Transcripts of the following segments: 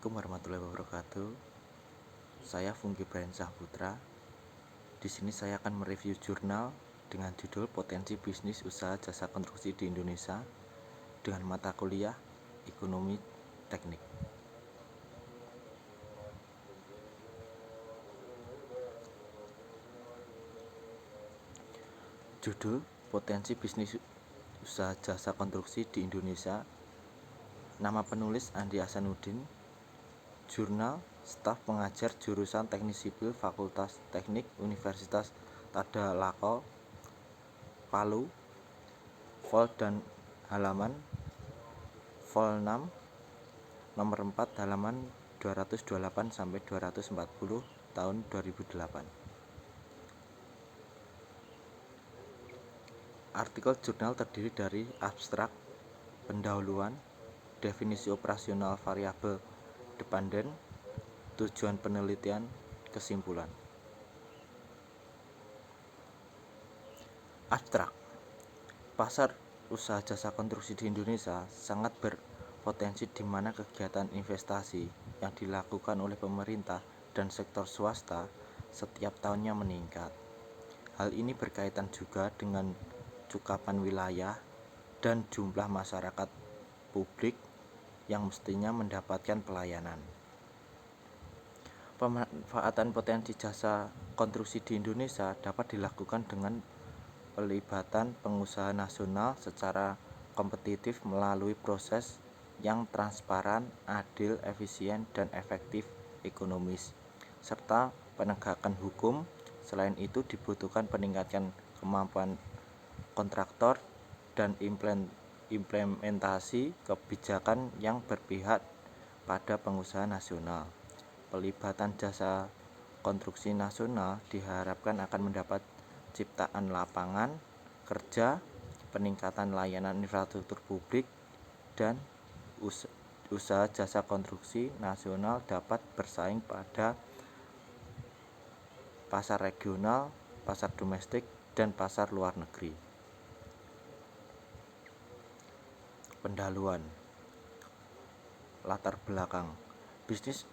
Assalamualaikum warahmatullahi wabarakatuh. Saya Fungki Brian Sahputra. Di sini saya akan mereview jurnal dengan judul Potensi Bisnis Usaha Jasa Konstruksi di Indonesia dengan mata kuliah Ekonomi Teknik. Judul Potensi Bisnis Usaha Jasa Konstruksi di Indonesia. Nama penulis Andi Hasanuddin. Jurnal Staf Pengajar Jurusan Teknik Sipil Fakultas Teknik Universitas Tadalako Palu. Vol dan halaman Vol 6 nomor 4 halaman 228 sampai 240 tahun 2008. Artikel jurnal terdiri dari abstrak, pendahuluan, definisi operasional variabel dependen, tujuan penelitian, kesimpulan. Abstrak. Pasar usaha jasa konstruksi di Indonesia sangat berpotensi di mana kegiatan investasi yang dilakukan oleh pemerintah dan sektor swasta setiap tahunnya meningkat. Hal ini berkaitan juga dengan cukupan wilayah dan jumlah masyarakat publik yang mestinya mendapatkan pelayanan. Pemanfaatan potensi jasa konstruksi di Indonesia dapat dilakukan dengan pelibatan pengusaha nasional secara kompetitif melalui proses yang transparan, adil, efisien, dan efektif ekonomis, serta penegakan hukum. Selain itu dibutuhkan peningkatan kemampuan kontraktor dan implementasi kebijakan yang berpihak pada pengusaha nasional. Pelibatan jasa konstruksi nasional diharapkan akan mendapat ciptaan lapangan kerja, peningkatan layanan infrastruktur publik, dan usaha jasa konstruksi nasional dapat bersaing pada pasar regional, pasar domestik, dan pasar luar negeri. Pendahuluan. Latar belakang. Bisnis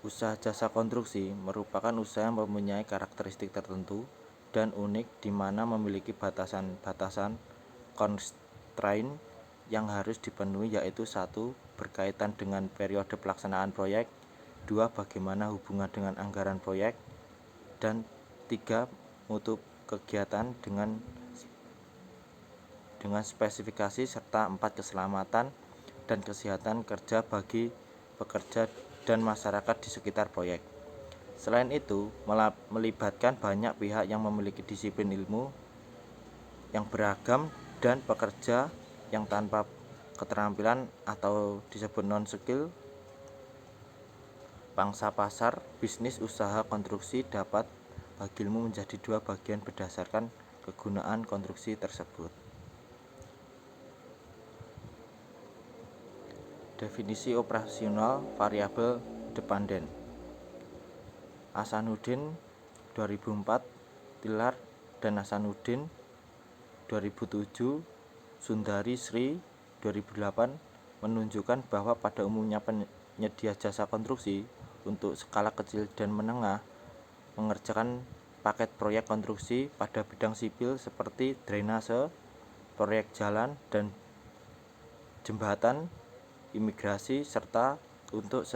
usaha jasa konstruksi merupakan usaha yang mempunyai karakteristik tertentu dan unik di mana memiliki batasan-batasan constraint yang harus dipenuhi, yaitu 1. Berkaitan dengan periode pelaksanaan proyek, 2. Bagaimana hubungan dengan anggaran proyek, dan 3. Mutu kegiatan dengan spesifikasi, serta 4. Keselamatan dan kesehatan kerja bagi pekerja dan masyarakat di sekitar proyek. Selain itu, melibatkan banyak pihak yang memiliki disiplin ilmu yang beragam dan pekerja yang tanpa keterampilan atau disebut non-skill. Pangsa pasar bisnis usaha konstruksi dapat bagi ilmu menjadi 2 bagian berdasarkan kegunaan konstruksi tersebut. Definisi operasional variabel dependen. Hasanuddin 2004, Tilar dan Hasanuddin 2007, Sundari Sri 2008 menunjukkan bahwa pada umumnya penyedia jasa konstruksi untuk skala kecil dan menengah mengerjakan paket proyek konstruksi pada bidang sipil seperti drainase, proyek jalan dan jembatan, imigrasi, serta untuk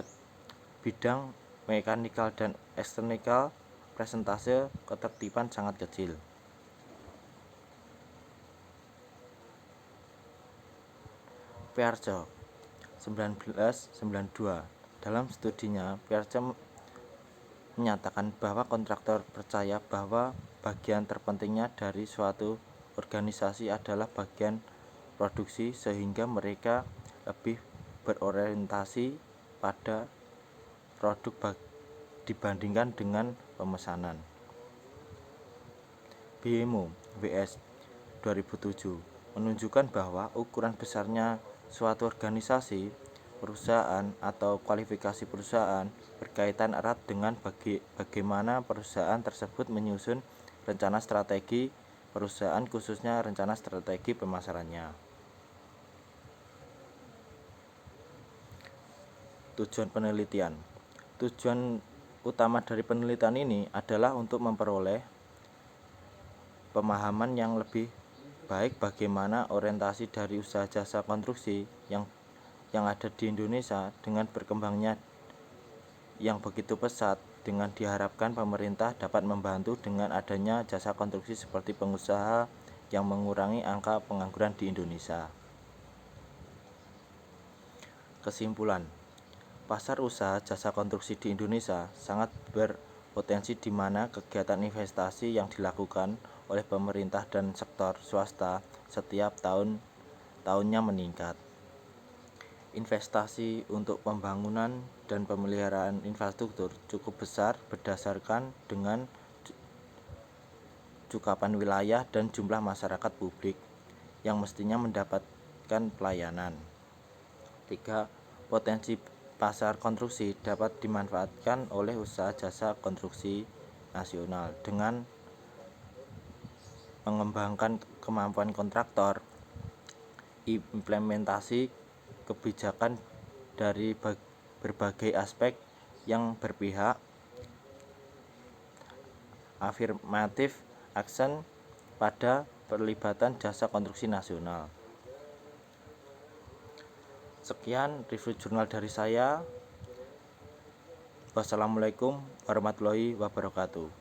bidang mekanikal dan eksternikal presentase ketertiban sangat kecil. Pearce 1992. Dalam studinya, Pearce menyatakan bahwa kontraktor percaya bahwa bagian terpentingnya dari suatu organisasi adalah bagian produksi, sehingga mereka lebih berorientasi pada produk dibandingkan dengan pemesanan. BMO vs 2007 menunjukkan bahwa ukuran besarnya suatu organisasi, perusahaan, atau kualifikasi perusahaan berkaitan erat dengan bagaimana perusahaan tersebut menyusun rencana strategi perusahaan, khususnya rencana strategi pemasarannya. Tujuan penelitian. Tujuan utama dari penelitian ini adalah untuk memperoleh pemahaman yang lebih baik bagaimana orientasi dari usaha jasa konstruksi yang ada di Indonesia dengan berkembangnya yang begitu pesat, dengan diharapkan pemerintah dapat membantu dengan adanya jasa konstruksi seperti pengusaha yang mengurangi angka pengangguran di Indonesia. Kesimpulan, pasar usaha jasa konstruksi di Indonesia sangat berpotensi di mana kegiatan investasi yang dilakukan oleh pemerintah dan sektor swasta setiap tahunnya meningkat. Investasi untuk pembangunan dan pemeliharaan infrastruktur cukup besar berdasarkan dengan cukupan wilayah dan jumlah masyarakat publik yang mestinya mendapatkan pelayanan. 3. Potensi pasar konstruksi dapat dimanfaatkan oleh usaha jasa konstruksi nasional dengan mengembangkan kemampuan kontraktor, implementasi kebijakan dari berbagai aspek yang berpihak, afirmative action pada perlibatan jasa konstruksi nasional. Sekian review jurnal dari saya. Wassalamualaikum warahmatullahi wabarakatuh.